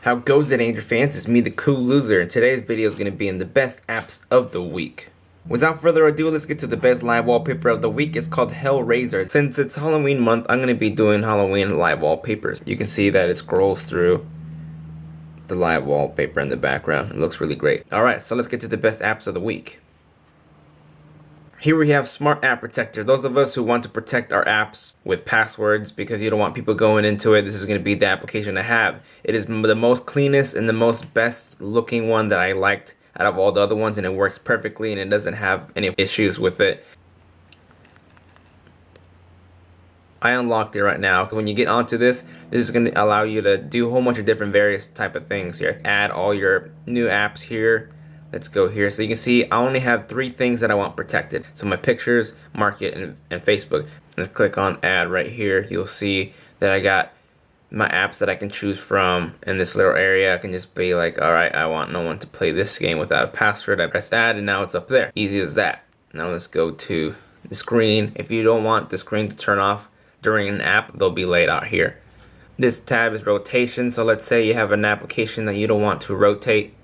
How goes it, Angel fans? It's me, the cool loser, and today's video is going to be in the best apps of the week. Without further ado, let's get to the best live wallpaper of the week. It's called Hellraiser. Since it's Halloween month, I'm going to be doing Halloween live wallpapers. You can see that it scrolls through the live wallpaper in the background. It looks really great. Alright, so let's get to the best apps of the week. Here we have Smart App Protector. Those of us who want to protect our apps with passwords because you don't want people going into it, this is going to be the application to have. It is the most cleanest and the most best looking one that I liked out of all the other ones, and it works perfectly and it doesn't have any issues with it. I unlocked it right now. When you get onto this is going to allow you to do a whole bunch of different various type of things here. Add all your new apps here. Let's go here. So you can see I only have 3 things that I want protected. So my pictures, Market, and Facebook. Let's click on add right here. You'll see that I got my apps that I can choose from in this little area. I can just be like, alright, I want no one to play this game without a password. I press add and now it's up there. Easy as that. Now let's go to the screen. If you don't want the screen to turn off during an app, they'll be laid out here. This tab is rotation. So let's say you have an application that you don't want to rotate.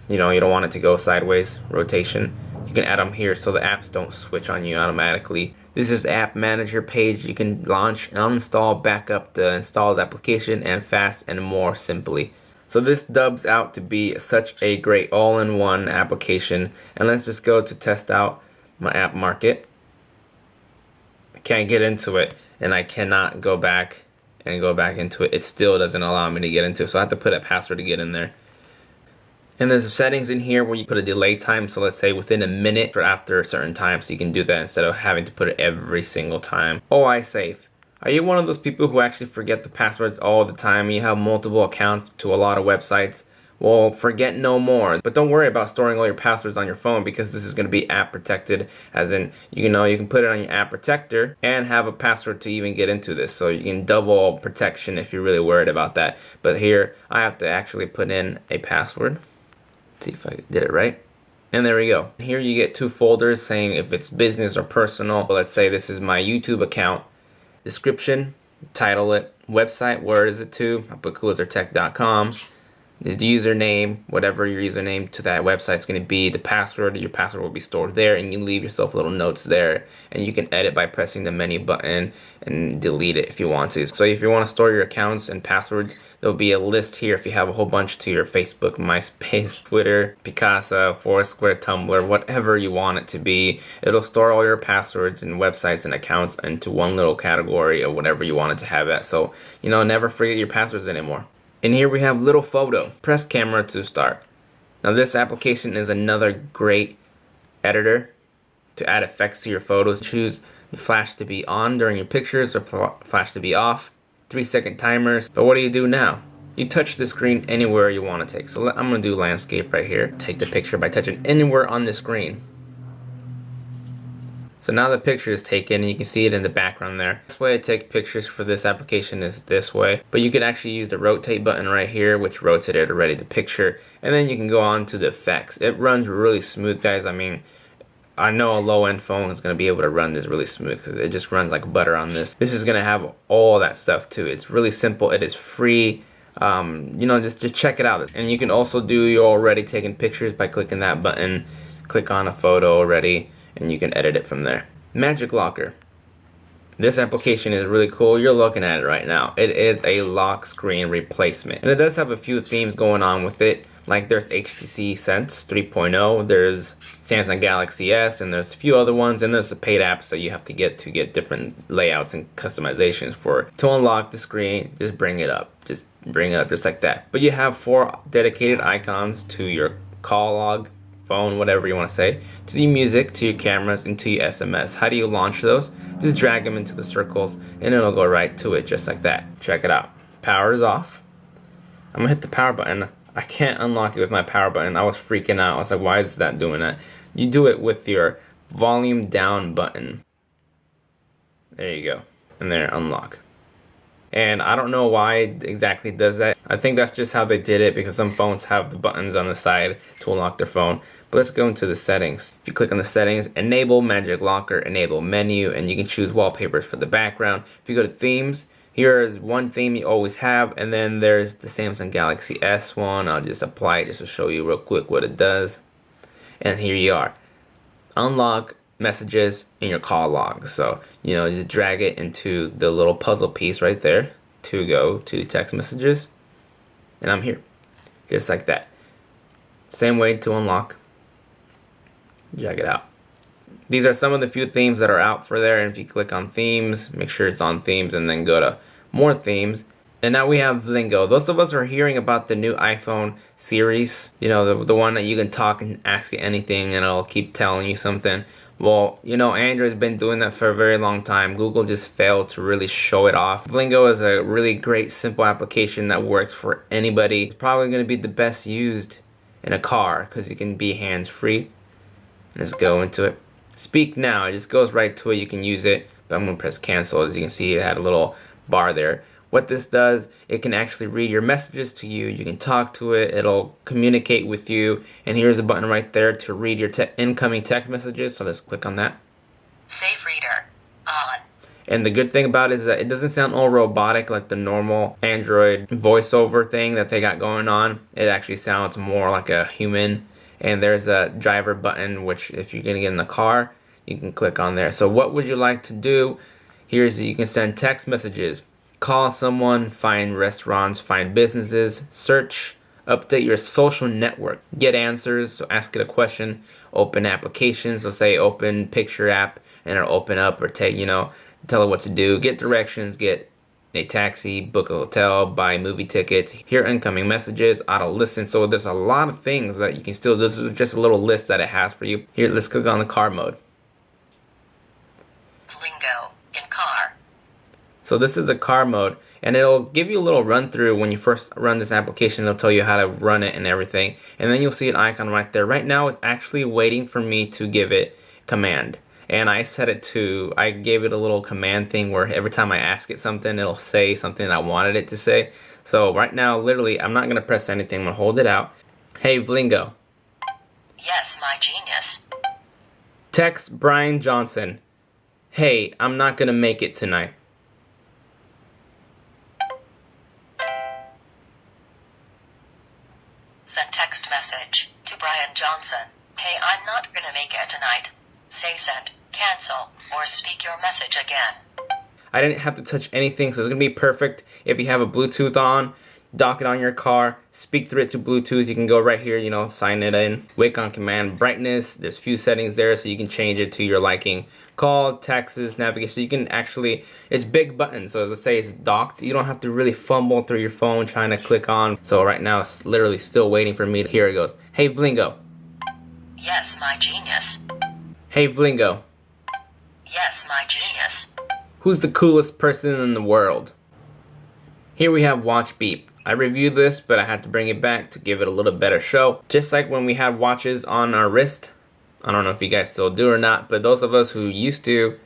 You don't want it to go sideways, rotation. You can add them here so the apps don't switch on you automatically. This is the app manager page. You can launch, uninstall, backup the installed application, and fast and more simply. So this dubs out to be such a great all-in-one application. And let's just go to test out my app Market. I can't get into it, and I cannot go back into it. It still doesn't allow me to get into it, so I have to put a password to get in there. And there's settings in here where you put a delay time, so let's say within a minute or after a certain time, so you can do that instead of having to put it every single time. iSafe. Are you one of those people who actually forget the passwords all the time? You have multiple accounts to a lot of websites? Well, forget no more. But don't worry about storing all your passwords on your phone, because this is going to be app protected, as in, you can put it on your app protector and have a password to even get into this. So you can double protection if you're really worried about that. But here, I have to actually put in a password. See if I did it right. And there we go. Here you get 2 folders saying if it's business or personal. Let's say this is my YouTube account. Description, title it, website, where is it to? I put coolazertech.com. The username, whatever your username to that website is going to be, the password, your password will be stored there, and you leave yourself little notes there, and you can edit by pressing the menu button and delete it if you want to. So if you want to store your accounts and passwords, there'll be a list here if you have a whole bunch to your Facebook, MySpace, Twitter, Picasa, Foursquare, Tumblr, whatever you want it to be. It'll store all your passwords and websites and accounts into one little category of whatever you want it to have at. So, never forget your passwords anymore. And here we have little photo. Press camera to start. Now this application is another great editor to add effects to your photos. Choose the flash to be on during your pictures or flash to be off. 3-second timers. But what do you do now? You touch the screen anywhere you want to take. So I'm going to do landscape right here. Take the picture by touching anywhere on the screen. So now the picture is taken, and you can see it in the background there. This way to take pictures for this application is this way. But you can actually use the rotate button right here, which rotated already the picture. And then you can go on to the effects. It runs really smooth, guys. I mean, I know a low-end phone is going to be able to run this really smooth because it just runs like butter on this. This is going to have all that stuff too. It's really simple. It is free. Just check it out. And you can also do your already taken pictures by clicking that button. Click on a photo already, and you can edit it from there. Magic Locker. This application is really cool. You're looking at it right now. It is a lock screen replacement. And it does have a few themes going on with it. Like there's HTC Sense 3.0, there's Samsung Galaxy S, and there's a few other ones, and there's the paid apps that you have to get different layouts and customizations for. To unlock the screen, just bring it up. Just bring it up just like that. But you have 4 dedicated icons to your call log, phone, whatever you want to say, to your music, to your cameras, and to your SMS. How do you launch those? Just drag them into the circles, and it'll go right to it just like that. Check it out. Power is off. I'm going to hit the power button. I can't unlock it with my power button. I was freaking out. I was like, why is that doing that? You do it with your volume down button. There you go. And there, unlock. And I don't know why it exactly does that. I think that's just how they did it, because some phones have the buttons on the side to unlock their phone. But let's go into the settings. If you click on the settings, enable Magic Locker, enable menu, and you can choose wallpapers for the background. If you go to themes, Here is one theme you always have, and then there's the Samsung Galaxy S one. I'll just apply it just to show you real quick what it does. And here you are. Unlock messages in your call log. So, just drag it into the little puzzle piece right there to go to text messages. And I'm here. Just like that. Same way to unlock. Drag it out. These are some of the few themes that are out for there. And if you click on themes, make sure it's on themes and then go to more themes. And now we have Vlingo. Those of us who are hearing about the new iPhone series, the one that you can talk and ask it anything and it'll keep telling you something. Well, Android's been doing that for a very long time. Google just failed to really show it off. Vlingo is a really great, simple application that works for anybody. It's probably going to be the best used in a car because you can be hands-free. Let's go into it. Speak now. It just goes right to it. You can use it, but I'm going to press cancel. As you can see, it had a little bar there. What this does, it can actually read your messages to you. You can talk to it. It'll communicate with you. And here's a button right there to read your incoming text messages. So let's click on that. Safe reader on. And the good thing about it is that it doesn't sound all robotic like the normal Android voiceover thing that they got going on. It actually sounds more like a human. And there's a driver button, which if you're going to get in the car, you can click on there. So what would you like to do? You can send text messages. Call someone, find restaurants, find businesses, search, update your social network, get answers, so ask it a question, open applications, so say open picture app, and it'll open up or tell it what to do, get directions, get a taxi, book a hotel, buy movie tickets, hear incoming messages, auto listen. So there's a lot of things that you can still do. This is just a little list that it has for you. Here, let's click on the car mode. Vlingo in car. So this is the car mode, and it'll give you a little run through when you first run this application. It'll tell you how to run it and everything, and then you'll see an icon right there. Right now it's actually waiting for me to give it command, and I gave it a little command thing where every time I ask it something, it'll say something I wanted it to say. So right now, literally, I'm not going to press anything. I'm going to hold it out. Hey Vlingo. Yes, my genius. Text Brian Johnson. Hey, I'm not going to make it tonight. Send text message to Brian Johnson. Hey, I'm not gonna make it tonight. Say send, cancel, or speak your message again. I didn't have to touch anything, so it's gonna be perfect if you have a Bluetooth on, dock it on your car, speak through it to Bluetooth. You can go right here, sign it in. Wake on command, brightness. There's a few settings there, so you can change it to your liking. Call, texts, navigation. So you can actually, it's big buttons. So let's say it's docked. You don't have to really fumble through your phone trying to click on. So right now it's literally still waiting for me. Here it goes. Hey Vlingo. Yes, my genius. Hey Vlingo. Yes, my genius. Who's the coolest person in the world? Here we have watch beep. I reviewed this, but I had to bring it back to give it a little better show. Just like when we had watches on our wrist. I don't know if you guys still do or not, but those of us who used to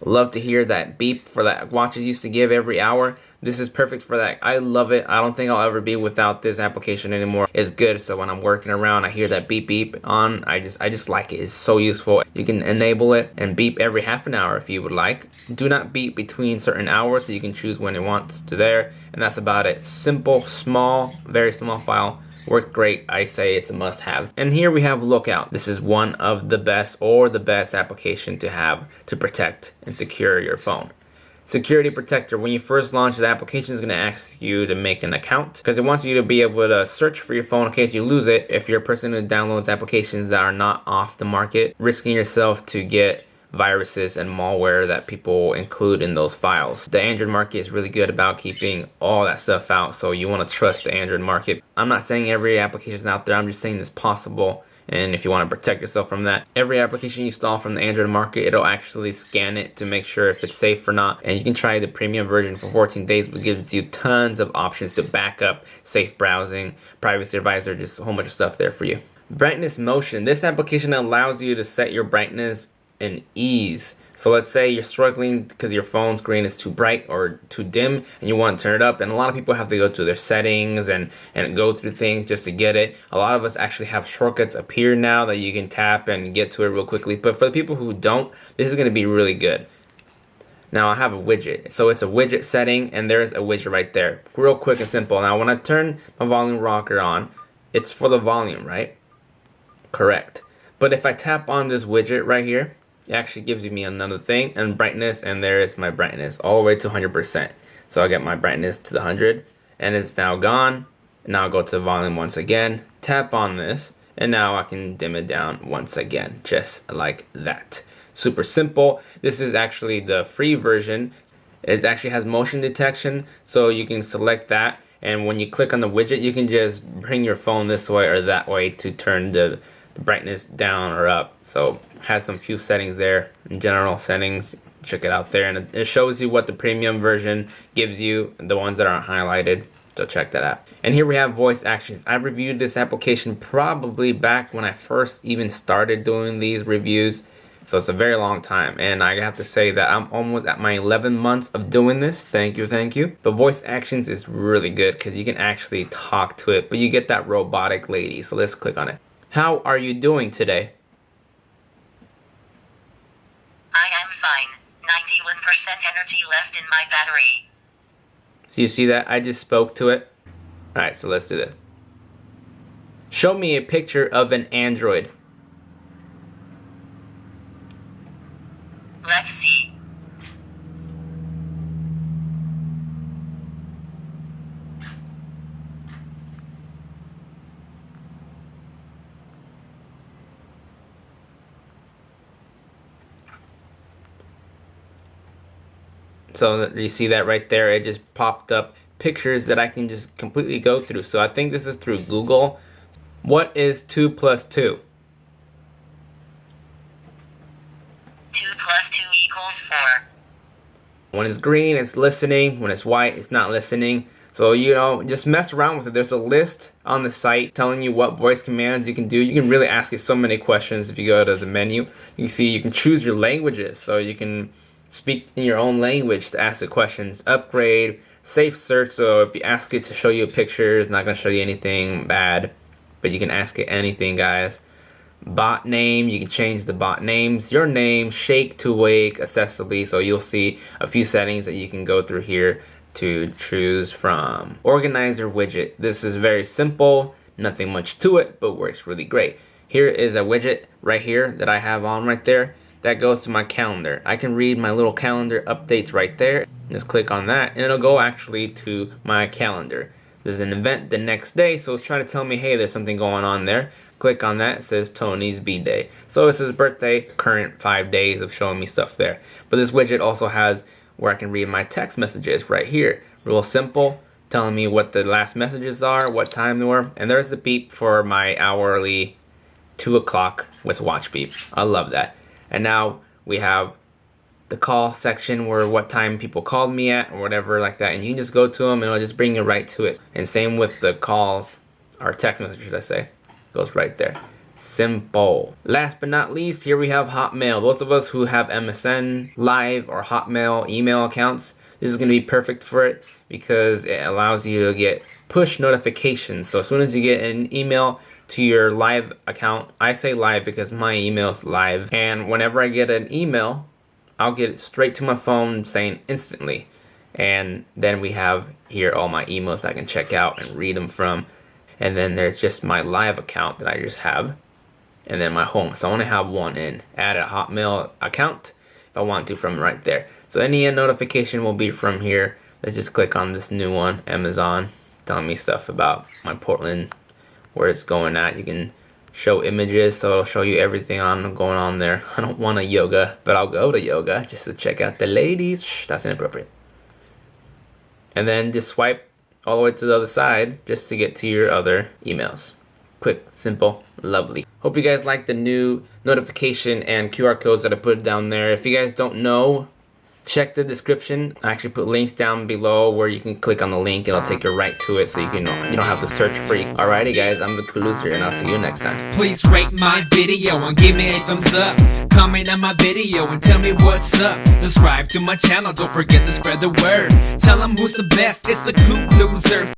love to hear that beep for that watches used to give every hour. This is perfect for that. I love it. I don't think I'll ever be without this application anymore. It's good. So when I'm working around, I hear that beep beep on. I just like it. It's so useful. You can enable it and beep every half an hour if you would like. Do not beep between certain hours, so you can choose when it wants to there. And that's about it. Simple, small, very small file. Worked great. I say it's a must-have. And here we have Lookout. This is one of the best or the best application to have to protect and secure your phone. Security Protector. When you first launch the application, is going to ask you to make an account because it wants you to be able to search for your phone in case you lose it. If you're a person who downloads applications that are not off the market, risking yourself to get viruses and malware that people include in those files. The Android market is really good about keeping all that stuff out, so you want to trust the Android market. I'm not saying every application is out there, I'm just saying it's possible, and if you want to protect yourself from that, every application you install from the Android market, it'll actually scan it to make sure if it's safe or not. And you can try the premium version for 14 days, but it gives you tons of options to backup, safe browsing, privacy advisor, just a whole bunch of stuff there for you. Brightness motion. This application allows you to set your brightness and ease. So let's say you're struggling because your phone screen is too bright or too dim and you want to turn it up, and a lot of people have to go to their settings and go through things just to get it. A lot of us actually have shortcuts up here now that you can tap and get to it real quickly, but for the people who don't, this is going to be really good. Now I have a widget. So it's a widget setting, and there's a widget right there. Real quick and simple. Now when I turn my volume rocker on, it's for the volume, right? Correct. But if I tap on this widget right here, it actually gives me another thing, and brightness, and there is my brightness all the way to 100%. So I get my brightness to the 100, and it's now gone. Now I'll go to volume once again, tap on this, and now I can dim it down once again, just like that. Super simple. This is actually the free version. It actually has motion detection, so you can select that, and when you click on the widget, you can just bring your phone this way or that way to turn the brightness down or up. So it has some few settings there in general settings. Check it out there, and it shows you what the premium version gives you, the ones that aren't highlighted. So check that out. And here we have voice actions. I reviewed this application probably back when I first even started doing these reviews. So it's a very long time, and I have to say that I'm almost at my 11 months of doing this. Thank you, thank you. But voice actions is really good because you can actually talk to it, but you get that robotic lady. So let's click on it. How are you doing today? I am fine. 91% energy left in my battery. So you see that? I just spoke to it. Alright, so let's do this. Show me a picture of an Android. Let's see. So you see that right there, it just popped up pictures that I can just completely go through. So I think this is through Google. What is 2 plus 2? 2 plus 2 equals 4. When it's green, it's listening. When it's white, it's not listening. So, you know, just mess around with it. There's a list on the site telling you what voice commands you can do. You can really ask it so many questions if you go to the menu. You see you can choose your languages. So you can speak in your own language to ask the questions. Upgrade, safe search. So if you ask it to show you a picture, it's not going to show you anything bad. But you can ask it anything, guys. Bot name, you can change the bot names, your name, shake to wake, accessibly. So you'll see a few settings that you can go through here to choose from. Organizer widget. This is very simple, nothing much to it, but works really great. Here is a widget right here that I have on right there. That goes to my calendar. I can read my little calendar updates right there. Just click on that and it'll go actually to my calendar. There's an event the next day, so it's trying to tell me, hey, there's something going on there. Click on that, it says Tony's B-Day. So it's his birthday, current 5 days of showing me stuff there. But this widget also has where I can read my text messages right here. Real simple, telling me what the last messages are, what time they were, and there's the beep for my hourly 2 o'clock with watch beep. I love that. And now we have the call section where what time people called me at or whatever like that, and you can just go to them and it'll just bring you right to it. And same with the calls, or text message should I say, goes right there. Simple. Last but not least, here we have Hotmail. Those of us who have MSN Live or Hotmail email accounts, this is going to be perfect for it because it allows you to get push notifications. So as soon as you get an email to your Live account, I say Live because my email's Live, and whenever I get an email, I'll get it straight to my phone saying instantly. And then we have here all my emails I can check out and read them from. And then there's just my Live account that I just have. And then my home. So I only have one in. Add a Hotmail account if I want to from right there. So any notification will be from here. Let's just click on this new one, Amazon, telling me stuff about my Portland, where it's going at. You can show images, so it'll show you everything going on there. I don't want a yoga, but I'll go to yoga just to check out the ladies. Shh, that's inappropriate. And then just swipe all the way to the other side just to get to your other emails. Quick, simple, lovely. Hope you guys like the new notification and QR codes that I put down there. If you guys don't know, check the description. I actually put links down below where you can click on the link. It'll take you right to it so you don't have to search freak. Alrighty guys, I'm the Cool Loser and I'll see you next time. Please rate my video and give me a thumbs up. Comment on my video and tell me what's up. Subscribe to my channel, don't forget to spread the word. Tell them who's the best, it's the Cool Loser.